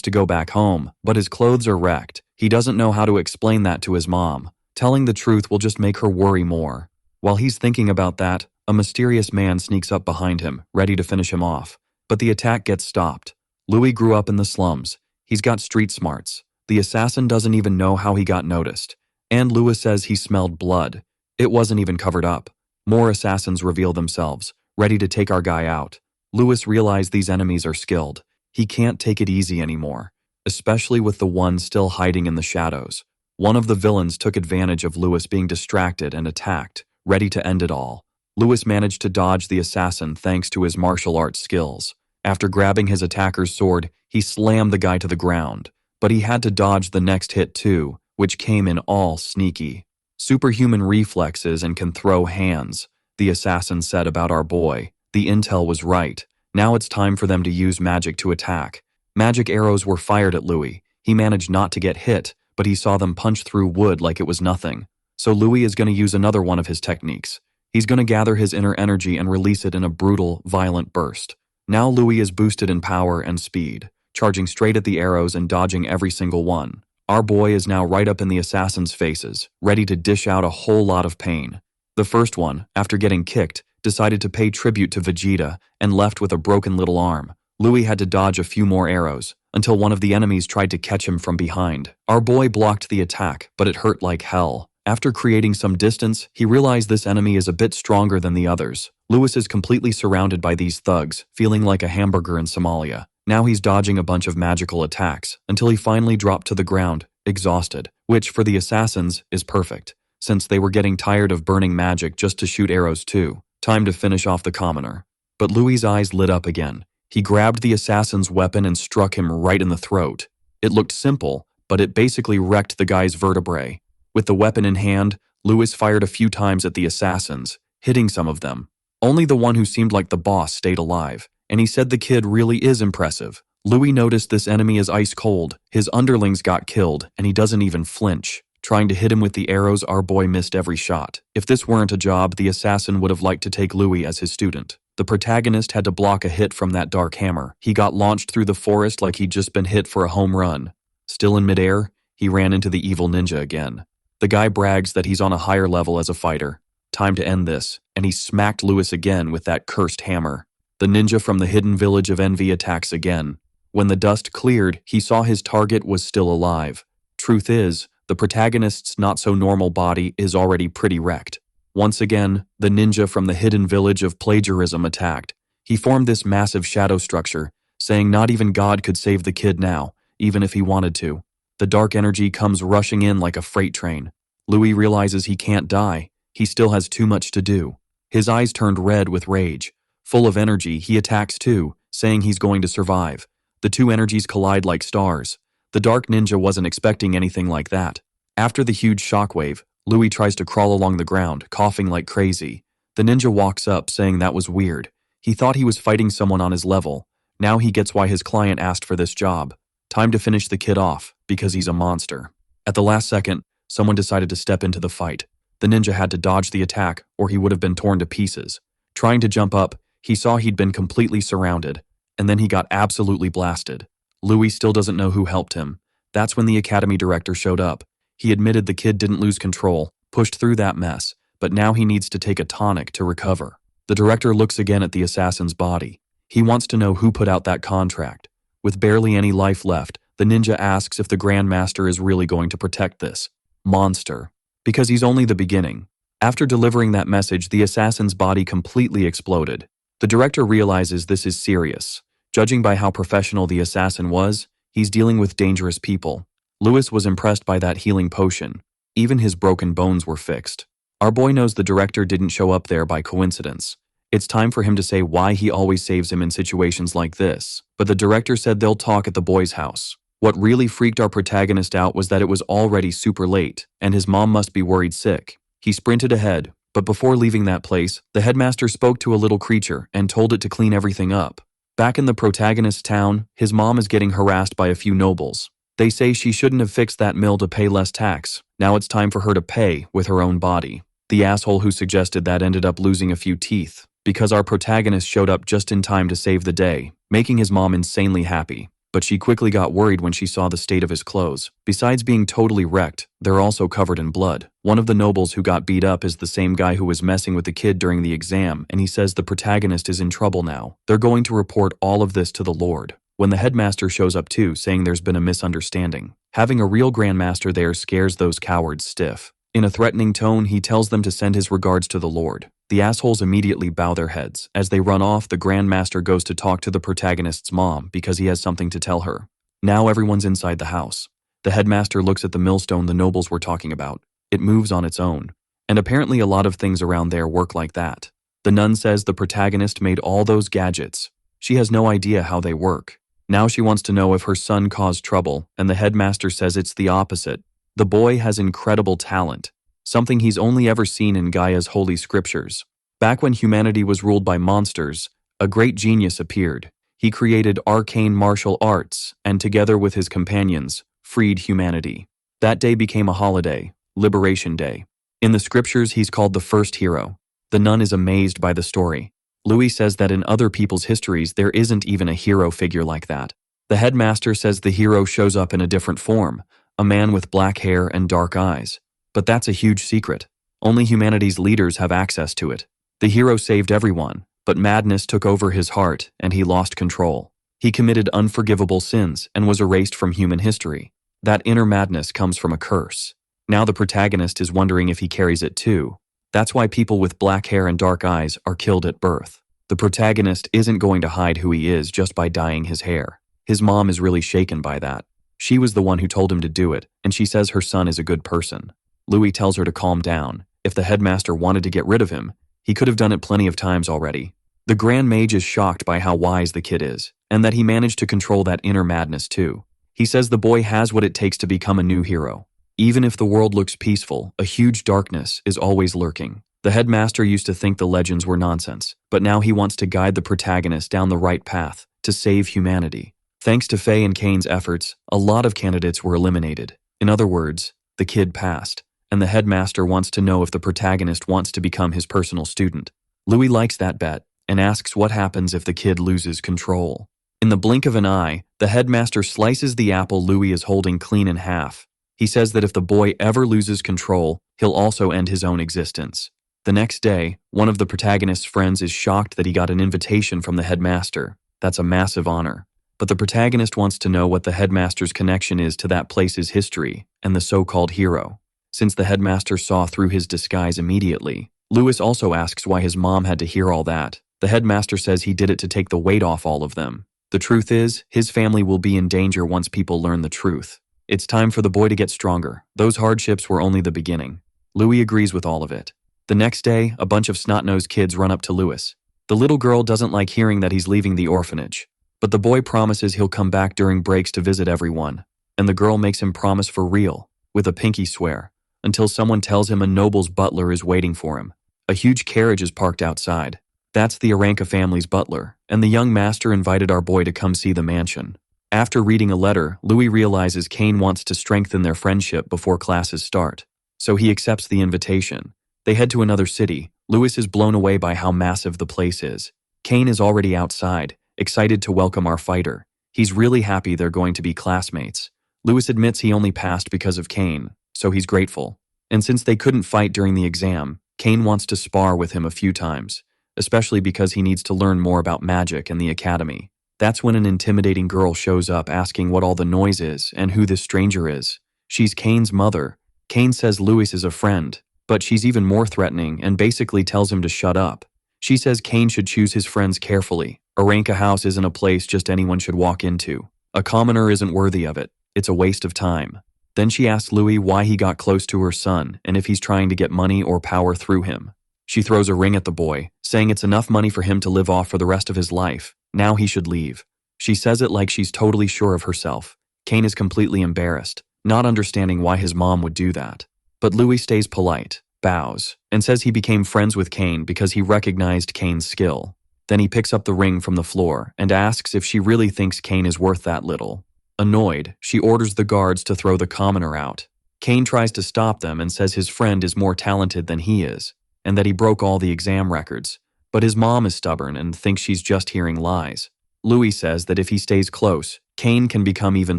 to go back home, but his clothes are wrecked. He doesn't know how to explain that to his mom. Telling the truth will just make her worry more. While he's thinking about that, a mysterious man sneaks up behind him, ready to finish him off. But the attack gets stopped. Louis grew up in the slums. He's got street smarts. The assassin doesn't even know how he got noticed. And Louis says he smelled blood. It wasn't even covered up. More assassins reveal themselves, ready to take our guy out. Louis realized these enemies are skilled. He can't take it easy anymore, especially with the one still hiding in the shadows. One of the villains took advantage of Louis being distracted and attacked, ready to end it all. Louis managed to dodge the assassin thanks to his martial arts skills. After grabbing his attacker's sword, he slammed the guy to the ground. But he had to dodge the next hit too, which came in all sneaky. Superhuman reflexes and can throw hands, the assassin said about our boy. The intel was right. Now it's time for them to use magic to attack. Magic arrows were fired at Louis. He managed not to get hit, but he saw them punch through wood like it was nothing. So Louis is going to use another one of his techniques. He's going to gather his inner energy and release it in a brutal, violent burst. Now Louis is boosted in power and speed, charging straight at the arrows and dodging every single one. Our boy is now right up in the assassins' faces, ready to dish out a whole lot of pain. The first one, after getting kicked, decided to pay tribute to Vegeta and left with a broken little arm. Louis had to dodge a few more arrows, until one of the enemies tried to catch him from behind. Our boy blocked the attack, but it hurt like hell. After creating some distance, he realized this enemy is a bit stronger than the others. Louis is completely surrounded by these thugs, feeling like a hamburger in Somalia. Now he's dodging a bunch of magical attacks, until he finally dropped to the ground, exhausted, which for the assassins is perfect, since they were getting tired of burning magic just to shoot arrows too. Time to finish off the commoner. But Louis' eyes lit up again. He grabbed the assassin's weapon and struck him right in the throat. It looked simple, but it basically wrecked the guy's vertebrae. With the weapon in hand, Louis fired a few times at the assassins, hitting some of them. Only the one who seemed like the boss stayed alive, and he said the kid really is impressive. Louis noticed this enemy is ice cold. His underlings got killed, and he doesn't even flinch. Trying to hit him with the arrows, our boy missed every shot. If this weren't a job, the assassin would have liked to take Louis as his student. The protagonist had to block a hit from that dark hammer. He got launched through the forest like he'd just been hit for a home run. Still in midair, he ran into the evil ninja again. The guy brags that he's on a higher level as a fighter. Time to end this, and he smacked Louis again with that cursed hammer. The ninja from the hidden village of envy attacks again. When the dust cleared, he saw his target was still alive. Truth is, the protagonist's not-so-normal body is already pretty wrecked. Once again, the ninja from the hidden village of plagiarism attacked. He formed this massive shadow structure, saying not even God could save the kid now, even if he wanted to. The dark energy comes rushing in like a freight train. Louis realizes he can't die. He still has too much to do. His eyes turned red with rage. Full of energy, he attacks too, saying he's going to survive. The two energies collide like stars. The dark ninja wasn't expecting anything like that. After the huge shockwave, Louis tries to crawl along the ground, coughing like crazy. The ninja walks up, saying that was weird. He thought he was fighting someone on his level. Now he gets why his client asked for this job. Time to finish the kid off, because he's a monster. At the last second, someone decided to step into the fight. The ninja had to dodge the attack, or he would have been torn to pieces. Trying to jump up, he saw he'd been completely surrounded, and then he got absolutely blasted. Louis still doesn't know who helped him. That's when the academy director showed up. He admitted the kid didn't lose control, pushed through that mess, but now he needs to take a tonic to recover. The director looks again at the assassin's body. He wants to know who put out that contract. With barely any life left, the ninja asks if the Grand Master is really going to protect this monster, because he's only the beginning. After delivering that message, the assassin's body completely exploded. The director realizes this is serious. Judging by how professional the assassin was, he's dealing with dangerous people. Louis was impressed by that healing potion. Even his broken bones were fixed. Our boy knows the director didn't show up there by coincidence. It's time for him to say why he always saves him in situations like this. But the director said they'll talk at the boy's house. What really freaked our protagonist out was that it was already super late, and his mom must be worried sick. He sprinted ahead, but before leaving that place, the headmaster spoke to a little creature and told it to clean everything up. Back in the protagonist's town, his mom is getting harassed by a few nobles. They say she shouldn't have fixed that mill to pay less tax. Now it's time for her to pay with her own body. The asshole who suggested that ended up losing a few teeth, because our protagonist showed up just in time to save the day, making his mom insanely happy. But she quickly got worried when she saw the state of his clothes. Besides being totally wrecked, they're also covered in blood. One of the nobles who got beat up is the same guy who was messing with the kid during the exam, and he says the protagonist is in trouble now. They're going to report all of this to the Lord. When the headmaster shows up too, saying there's been a misunderstanding. Having a real grandmaster there scares those cowards stiff. In a threatening tone, he tells them to send his regards to the Lord. The assholes immediately bow their heads. As they run off, the grandmaster goes to talk to the protagonist's mom because he has something to tell her. Now everyone's inside the house. The headmaster looks at the millstone the nobles were talking about. It moves on its own. And apparently a lot of things around there work like that. The nun says the protagonist made all those gadgets. She has no idea how they work. Now she wants to know if her son caused trouble, and the headmaster says it's the opposite. The boy has incredible talent, something he's only ever seen in Gaia's holy scriptures. Back when humanity was ruled by monsters, a great genius appeared. He created arcane martial arts, and together with his companions, freed humanity. That day became a holiday, Liberation Day. In the scriptures, he's called the first hero. The nun is amazed by the story. Louis says that in other people's histories, there isn't even a hero figure like that. The headmaster says the hero shows up in a different form, a man with black hair and dark eyes. But that's a huge secret. Only humanity's leaders have access to it. The hero saved everyone, but madness took over his heart and he lost control. He committed unforgivable sins and was erased from human history. That inner madness comes from a curse. Now the protagonist is wondering if he carries it too. That's why people with black hair and dark eyes are killed at birth. The protagonist isn't going to hide who he is just by dyeing his hair. His mom is really shaken by that. She was the one who told him to do it, and she says her son is a good person. Louis tells her to calm down. If the headmaster wanted to get rid of him, he could have done it plenty of times already. The Grand Mage is shocked by how wise the kid is, and that he managed to control that inner madness too. He says the boy has what it takes to become a new hero. Even if the world looks peaceful, a huge darkness is always lurking. The headmaster used to think the legends were nonsense, but now he wants to guide the protagonist down the right path, to save humanity. Thanks to Faye and Cain's efforts, a lot of candidates were eliminated. In other words, the kid passed, and the headmaster wants to know if the protagonist wants to become his personal student. Louis likes that bet, and asks what happens if the kid loses control. In the blink of an eye, the headmaster slices the apple Louis is holding clean in half. He says that if the boy ever loses control, he'll also end his own existence. The next day, one of the protagonist's friends is shocked that he got an invitation from the headmaster. That's a massive honor. But the protagonist wants to know what the headmaster's connection is to that place's history and the so-called hero. Since the headmaster saw through his disguise immediately, Louis also asks why his mom had to hear all that. The headmaster says he did it to take the weight off all of them. The truth is, his family will be in danger once people learn the truth. It's time for the boy to get stronger. Those hardships were only the beginning. Louis agrees with all of it. The next day, a bunch of snot-nosed kids run up to Louis. The little girl doesn't like hearing that he's leaving the orphanage. But the boy promises he'll come back during breaks to visit everyone, and the girl makes him promise for real, with a pinky swear, until someone tells him a noble's butler is waiting for him. A huge carriage is parked outside. That's the Aranka family's butler, and the young master invited our boy to come see the mansion. After reading a letter, Louis realizes Cain wants to strengthen their friendship before classes start, so he accepts the invitation. They head to another city. Louis is blown away by how massive the place is. Cain is already outside, excited to welcome our fighter. He's really happy they're going to be classmates. Louis admits he only passed because of Cain, so he's grateful. And since they couldn't fight during the exam, Cain wants to spar with him a few times, especially because he needs to learn more about magic and the academy. That's when an intimidating girl shows up asking what all the noise is and who this stranger is. She's Cain's mother. Cain says Louis is a friend, but she's even more threatening and basically tells him to shut up. She says Cain should choose his friends carefully. Aranka House isn't a place just anyone should walk into. A commoner isn't worthy of it. It's a waste of time. Then she asks Louis why he got close to her son and if he's trying to get money or power through him. She throws a ring at the boy, saying it's enough money for him to live off for the rest of his life. Now he should leave. She says it like she's totally sure of herself. Cain is completely embarrassed, not understanding why his mom would do that. But Louis stays polite, bows, and says he became friends with Cain because he recognized Cain's skill. Then he picks up the ring from the floor and asks if she really thinks Cain is worth that little. Annoyed, she orders the guards to throw the commoner out. Cain tries to stop them and says his friend is more talented than he is, and that he broke all the exam records. But his mom is stubborn and thinks she's just hearing lies. Louis says that if he stays close, Cain can become even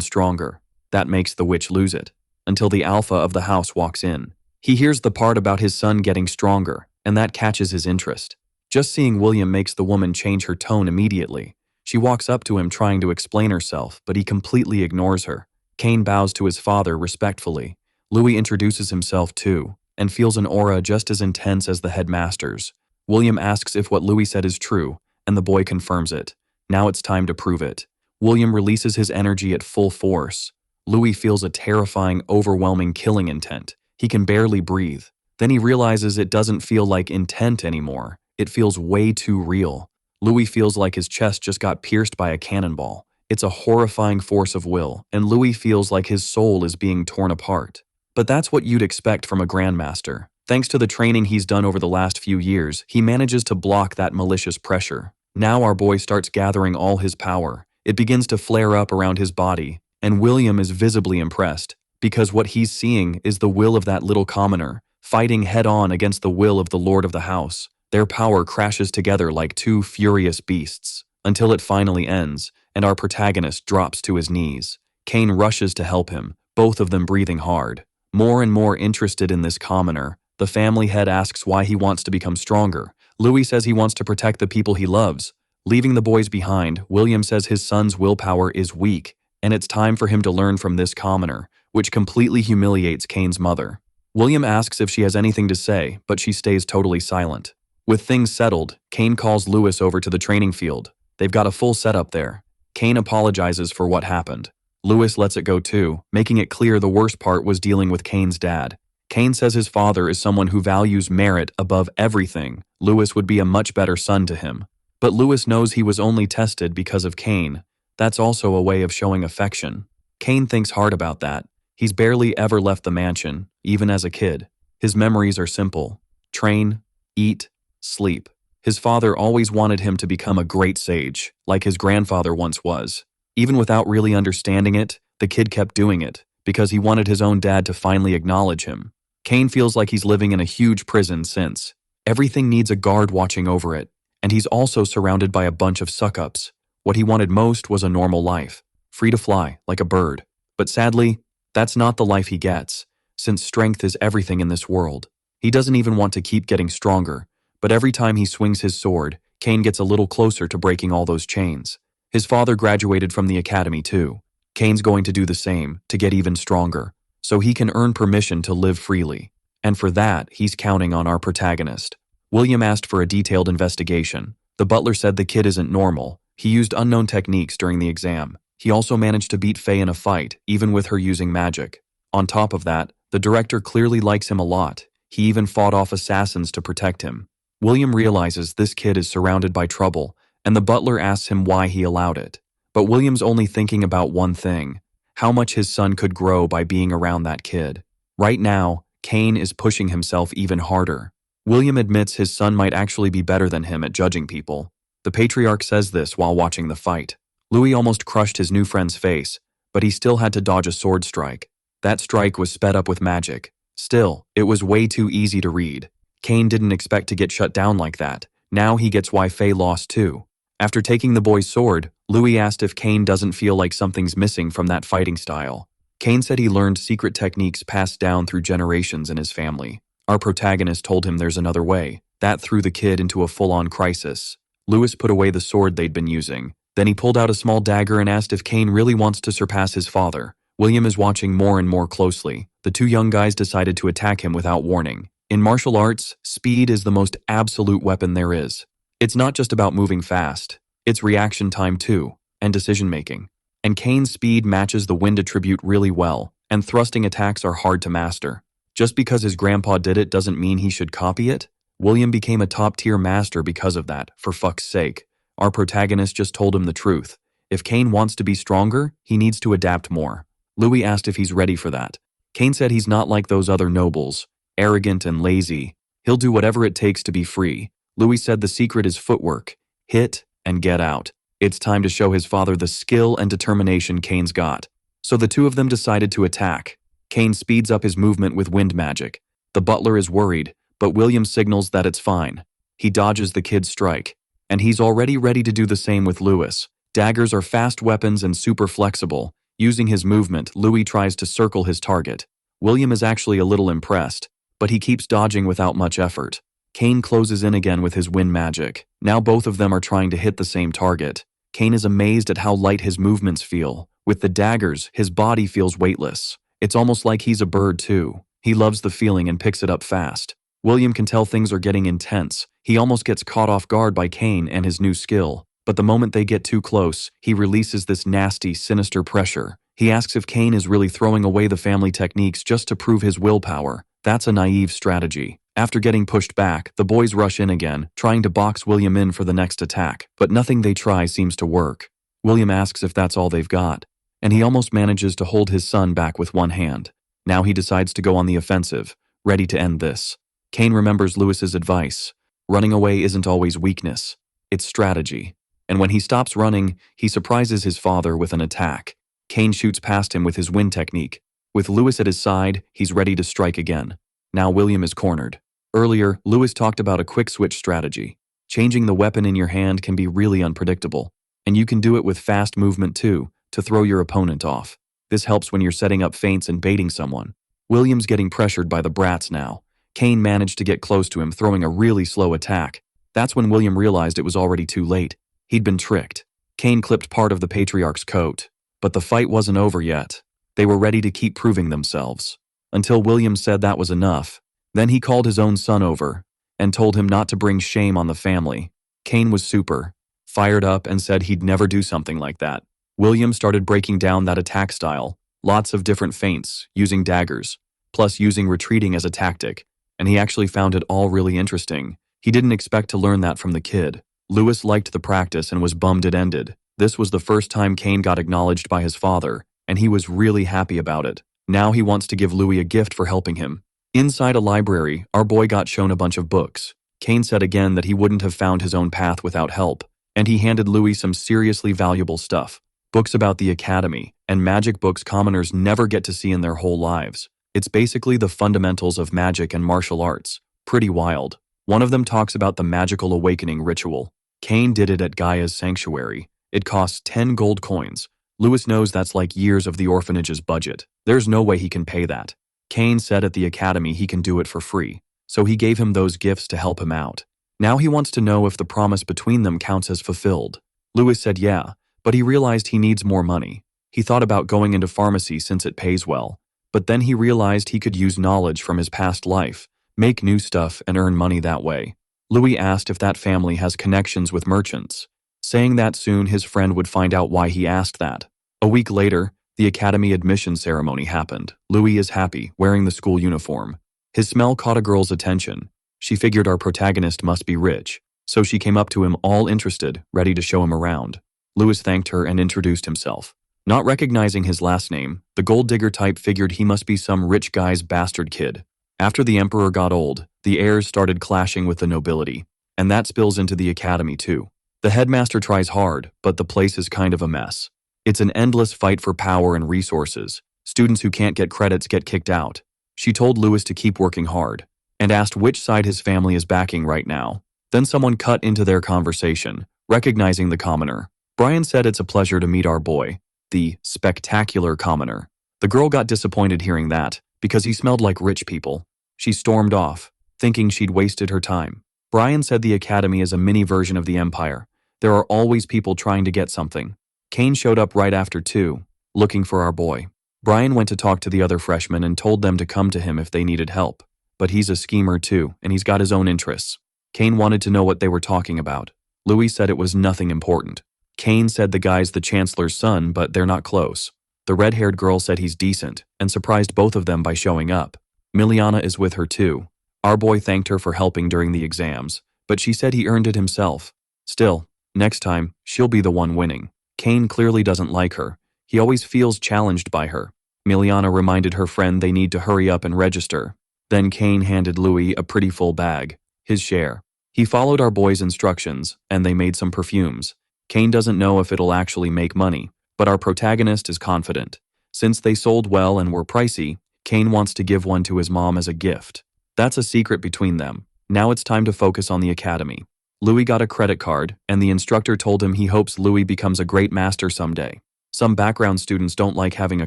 stronger. That makes the witch lose it, until the alpha of the house walks in. He hears the part about his son getting stronger, and that catches his interest. Just seeing William makes the woman change her tone immediately. She walks up to him trying to explain herself, but he completely ignores her. Cain bows to his father respectfully. Louis introduces himself too, and feels an aura just as intense as the headmaster's. William asks if what Louis said is true, and the boy confirms it. Now it's time to prove it. William releases his energy at full force. Louis feels a terrifying, overwhelming killing intent. He can barely breathe. Then he realizes it doesn't feel like intent anymore. It feels way too real. Louis feels like his chest just got pierced by a cannonball. It's a horrifying force of will, and Louis feels like his soul is being torn apart. But that's what you'd expect from a grandmaster. Thanks to the training he's done over the last few years, he manages to block that malicious pressure. Now our boy starts gathering all his power. It begins to flare up around his body, and William is visibly impressed, because what he's seeing is the will of that little commoner, fighting head-on against the will of the lord of the house. Their power crashes together like two furious beasts, until it finally ends, and our protagonist drops to his knees. Cain rushes to help him, both of them breathing hard. More and more interested in this commoner, the family head asks why he wants to become stronger. Louis says he wants to protect the people he loves. Leaving the boys behind, William says his son's willpower is weak, and it's time for him to learn from this commoner, which completely humiliates Cain's mother. William asks if she has anything to say, but she stays totally silent. With things settled, Cain calls Louis over to the training field. They've got a full setup there. Cain apologizes for what happened. Louis lets it go too, making it clear the worst part was dealing with Cain's dad. Cain says his father is someone who values merit above everything. Louis would be a much better son to him. But Louis knows he was only tested because of Cain. That's also a way of showing affection. Cain thinks hard about that. He's barely ever left the mansion, even as a kid. His memories are simple. Train, eat, sleep. His father always wanted him to become a great sage, like his grandfather once was. Even without really understanding it, the kid kept doing it, because he wanted his own dad to finally acknowledge him. Cain feels like he's living in a huge prison since. Everything needs a guard watching over it, and he's also surrounded by a bunch of suck-ups. What he wanted most was a normal life, free to fly, like a bird. But sadly, that's not the life he gets, since strength is everything in this world. He doesn't even want to keep getting stronger, but every time he swings his sword, Cain gets a little closer to breaking all those chains. His father graduated from the academy too. Cain's going to do the same, to get even stronger, so he can earn permission to live freely. And for that, he's counting on our protagonist. William asked for a detailed investigation. The butler said the kid isn't normal. He used unknown techniques during the exam. He also managed to beat Faye in a fight, even with her using magic. On top of that, the director clearly likes him a lot. He even fought off assassins to protect him. William realizes this kid is surrounded by trouble, and the butler asks him why he allowed it. But William's only thinking about one thing: how much his son could grow by being around that kid. Right now, Cain is pushing himself even harder. William admits his son might actually be better than him at judging people. The patriarch says this while watching the fight. Louis almost crushed his new friend's face, but he still had to dodge a sword strike. That strike was sped up with magic. Still, it was way too easy to read. Cain didn't expect to get shut down like that. Now he gets why Faye lost too. After taking the boy's sword, Louis asked if Cain doesn't feel like something's missing from that fighting style. Cain said he learned secret techniques passed down through generations in his family. Our protagonist told him there's another way. That threw the kid into a full-on crisis. Louis put away the sword they'd been using. Then he pulled out a small dagger and asked if Cain really wants to surpass his father. William is watching more and more closely. The two young guys decided to attack him without warning. In martial arts, speed is the most absolute weapon there is. It's not just about moving fast. It's reaction time too, and decision-making. And Cain's speed matches the wind attribute really well, and thrusting attacks are hard to master. Just because his grandpa did it doesn't mean he should copy it. William became a top-tier master because of that, for fuck's sake. Our protagonist just told him the truth. If Cain wants to be stronger, he needs to adapt more. Louis asked if he's ready for that. Cain said he's not like those other nobles, arrogant and lazy. He'll do whatever it takes to be free. Louis said the secret is footwork. Hit and get out. It's time to show his father the skill and determination Cain's got. So the two of them decided to attack. Cain speeds up his movement with wind magic. The butler is worried, but William signals that it's fine. He dodges the kid's strike. And he's already ready to do the same with Lewis. Daggers are fast weapons and super flexible. Using his movement, Louis tries to circle his target. William is actually a little impressed, but he keeps dodging without much effort. Cain closes in again with his wind magic. Now both of them are trying to hit the same target. Cain is amazed at how light his movements feel. With the daggers, his body feels weightless. It's almost like he's a bird too. He loves the feeling and picks it up fast. William can tell things are getting intense. He almost gets caught off guard by Cain and his new skill. But the moment they get too close, he releases this nasty, sinister pressure. He asks if Cain is really throwing away the family techniques just to prove his willpower. That's a naive strategy. After getting pushed back, the boys rush in again, trying to box William in for the next attack. But nothing they try seems to work. William asks if that's all they've got. And he almost manages to hold his son back with one hand. Now he decides to go on the offensive, ready to end this. Cain remembers Lewis's advice. Running away isn't always weakness. It's strategy. And when he stops running, he surprises his father with an attack. Cain shoots past him with his wind technique. With Lewis at his side, he's ready to strike again. Now William is cornered. Earlier, Lewis talked about a quick switch strategy. Changing the weapon in your hand can be really unpredictable. And you can do it with fast movement too, to throw your opponent off. This helps when you're setting up feints and baiting someone. William's getting pressured by the brats now. Cain managed to get close to him, throwing a really slow attack. That's when William realized it was already too late. He'd been tricked. Cain clipped part of the patriarch's coat. But the fight wasn't over yet. They were ready to keep proving themselves. Until William said that was enough. Then he called his own son over and told him not to bring shame on the family. Cain was super fired up and said he'd never do something like that. William started breaking down that attack style. Lots of different feints, using daggers, plus using retreating as a tactic. And he actually found it all really interesting. He didn't expect to learn that from the kid. Lewis liked the practice and was bummed it ended. This was the first time Cain got acknowledged by his father, and he was really happy about it. Now he wants to give Louis a gift for helping him. Inside a library, our boy got shown a bunch of books. Cain said again that he wouldn't have found his own path without help, and he handed Louis some seriously valuable stuff. Books about the academy, and magic books commoners never get to see in their whole lives. It's basically the fundamentals of magic and martial arts. Pretty wild. One of them talks about the magical awakening ritual. Cain did it at Gaia's sanctuary. It costs 10 gold coins. Lewis knows that's like years of the orphanage's budget. There's no way he can pay that. Cain said at the academy he can do it for free, so he gave him those gifts to help him out. Now he wants to know if the promise between them counts as fulfilled. Lewis said yeah, but he realized he needs more money. He thought about going into pharmacy since it pays well, but then he realized he could use knowledge from his past life, make new stuff and earn money that way. Louis asked if that family has connections with merchants, saying that soon his friend would find out why he asked that. A week later, the academy admission ceremony happened. Louis is happy, wearing the school uniform. His smell caught a girl's attention. She figured our protagonist must be rich, so she came up to him all interested, ready to show him around. Louis thanked her and introduced himself. Not recognizing his last name, the gold digger type figured he must be some rich guy's bastard kid. After the emperor got old, the heirs started clashing with the nobility, and that spills into the academy too. The headmaster tries hard, but the place is kind of a mess. It's an endless fight for power and resources. Students who can't get credits get kicked out. She told Louis to keep working hard, and asked which side his family is backing right now. Then someone cut into their conversation, recognizing the commoner. Brian said it's a pleasure to meet our boy, the spectacular commoner. The girl got disappointed hearing that, because he smelled like rich people. She stormed off, thinking she'd wasted her time. Brian said the academy is a mini version of the empire. There are always people trying to get something. Cain showed up right after too, looking for our boy. Brian went to talk to the other freshmen and told them to come to him if they needed help. But he's a schemer too, and he's got his own interests. Cain wanted to know what they were talking about. Louis said it was nothing important. Cain said the guy's the chancellor's son, but they're not close. The red-haired girl said he's decent, and surprised both of them by showing up. Miliana is with her too. Our boy thanked her for helping during the exams, but she said he earned it himself. Still, next time, she'll be the one winning. Cain clearly doesn't like her. He always feels challenged by her. Miliana reminded her friend they need to hurry up and register. Then Cain handed Louis a pretty full bag, his share. He followed our boy's instructions, and they made some perfumes. Cain doesn't know if it'll actually make money, but our protagonist is confident. Since they sold well and were pricey, Cain wants to give one to his mom as a gift. That's a secret between them. Now it's time to focus on the academy. Louis got a credit card, and the instructor told him he hopes Louis becomes a great master someday. Some background students don't like having a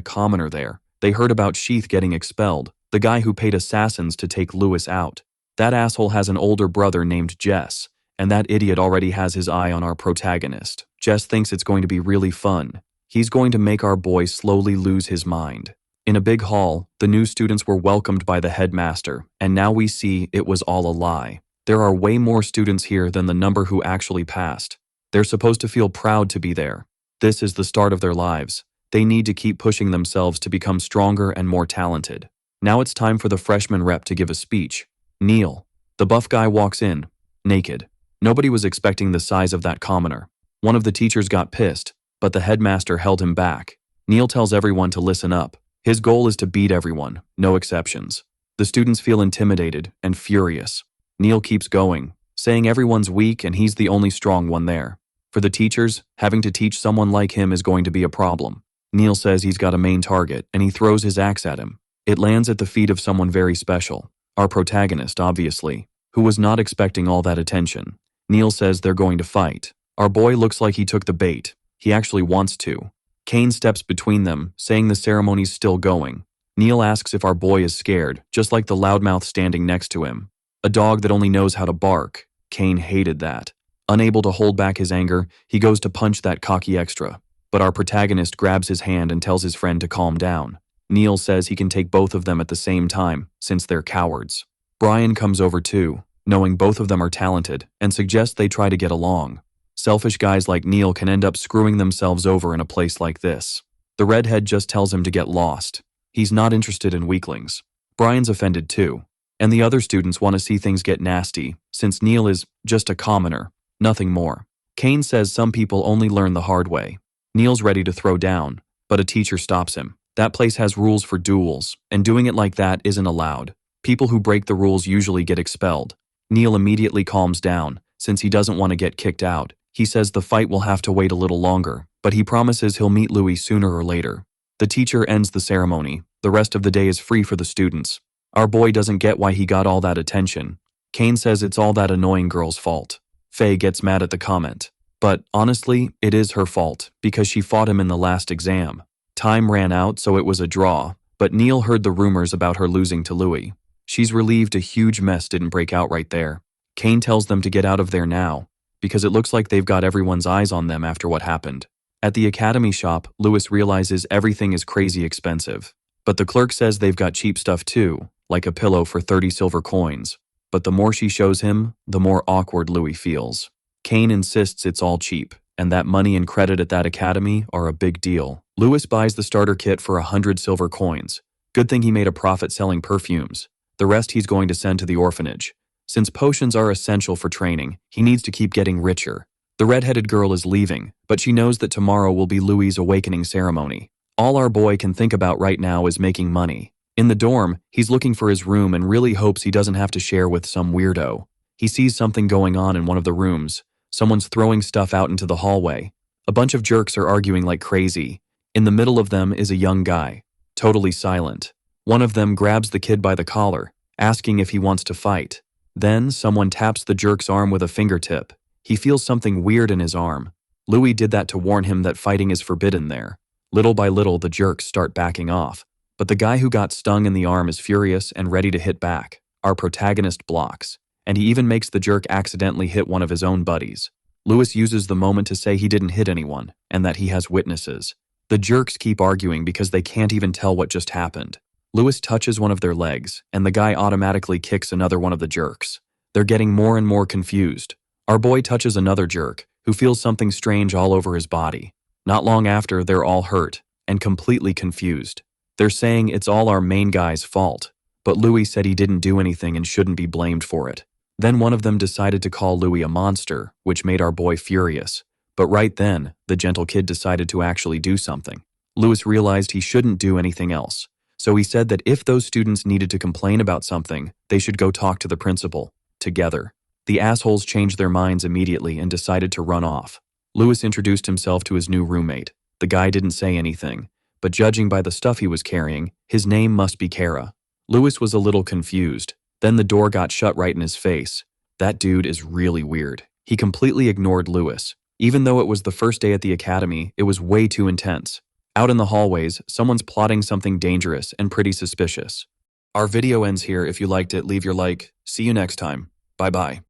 commoner there. They heard about Sheath getting expelled, the guy who paid assassins to take Louis out. That asshole has an older brother named Jess, and that idiot already has his eye on our protagonist. Jess thinks it's going to be really fun. He's going to make our boy slowly lose his mind. In a big hall, the new students were welcomed by the headmaster, and now we see it was all a lie. There are way more students here than the number who actually passed. They're supposed to feel proud to be there. This is the start of their lives. They need to keep pushing themselves to become stronger and more talented. Now it's time for the freshman rep to give a speech. Neil. The buff guy walks in, naked. Nobody was expecting the size of that commoner. One of the teachers got pissed, but the headmaster held him back. Neil tells everyone to listen up. His goal is to beat everyone, no exceptions. The students feel intimidated and furious. Neil keeps going, saying everyone's weak and he's the only strong one there. For the teachers, having to teach someone like him is going to be a problem. Neil says he's got a main target, and he throws his axe at him. It lands at the feet of someone very special. Our protagonist, obviously, who was not expecting all that attention. Neil says they're going to fight. Our boy looks like he took the bait. He actually wants to. Cain steps between them, saying the ceremony's still going. Neil asks if our boy is scared, just like the loudmouth standing next to him. A dog that only knows how to bark. Cain hated that. Unable to hold back his anger, he goes to punch that cocky extra. But our protagonist grabs his hand and tells his friend to calm down. Neil says he can take both of them at the same time, since they're cowards. Brian comes over too, knowing both of them are talented, and suggests they try to get along. Selfish guys like Neil can end up screwing themselves over in a place like this. The redhead just tells him to get lost. He's not interested in weaklings. Brian's offended too. And the other students want to see things get nasty, since Neil is just a commoner, nothing more. Cain says some people only learn the hard way. Neil's ready to throw down, but a teacher stops him. That place has rules for duels, and doing it like that isn't allowed. People who break the rules usually get expelled. Neil immediately calms down, since he doesn't want to get kicked out. He says the fight will have to wait a little longer, but he promises he'll meet Louis sooner or later. The teacher ends the ceremony. The rest of the day is free for the students. Our boy doesn't get why he got all that attention. Cain says it's all that annoying girl's fault. Faye gets mad at the comment. But honestly, it is her fault, because she fought him in the last exam. Time ran out, so it was a draw, but Neil heard the rumors about her losing to Louis. She's relieved a huge mess didn't break out right there. Cain tells them to get out of there now, because it looks like they've got everyone's eyes on them after what happened. At the academy shop, Louis realizes everything is crazy expensive. But the clerk says they've got cheap stuff too, like a pillow for 30 silver coins. But the more she shows him, the more awkward Louis feels. Cain insists it's all cheap, and that money and credit at that academy are a big deal. Louis buys the starter kit for 100 silver coins. Good thing he made a profit selling perfumes. The rest he's going to send to the orphanage. Since potions are essential for training, he needs to keep getting richer. The redheaded girl is leaving, but she knows that tomorrow will be Louis' awakening ceremony. All our boy can think about right now is making money. In the dorm, he's looking for his room and really hopes he doesn't have to share with some weirdo. He sees something going on in one of the rooms. Someone's throwing stuff out into the hallway. A bunch of jerks are arguing like crazy. In the middle of them is a young guy, totally silent. One of them grabs the kid by the collar, asking if he wants to fight. Then someone taps the jerk's arm with a fingertip. He feels something weird in his arm. Louis did that to warn him that fighting is forbidden there. Little by little, the jerks start backing off. But the guy who got stung in the arm is furious and ready to hit back. Our protagonist blocks, and he even makes the jerk accidentally hit one of his own buddies. Louis uses the moment to say he didn't hit anyone, and that he has witnesses. The jerks keep arguing because they can't even tell what just happened. Louis touches one of their legs, and the guy automatically kicks another one of the jerks. They're getting more and more confused. Our boy touches another jerk, who feels something strange all over his body. Not long after, they're all hurt, and completely confused. They're saying it's all our main guy's fault, but Louis said he didn't do anything and shouldn't be blamed for it. Then one of them decided to call Louis a monster, which made our boy furious. But right then, the gentle kid decided to actually do something. Louis realized he shouldn't do anything else, so he said that if those students needed to complain about something, they should go talk to the principal, together. The assholes changed their minds immediately and decided to run off. Lewis introduced himself to his new roommate. The guy didn't say anything, but judging by the stuff he was carrying, his name must be Kara. Lewis was a little confused. Then the door got shut right in his face. That dude is really weird. He completely ignored Lewis. Even though it was the first day at the academy, it was way too intense. Out in the hallways, someone's plotting something dangerous and pretty suspicious. Our video ends here. If you liked it, leave your like. See you next time. Bye-bye.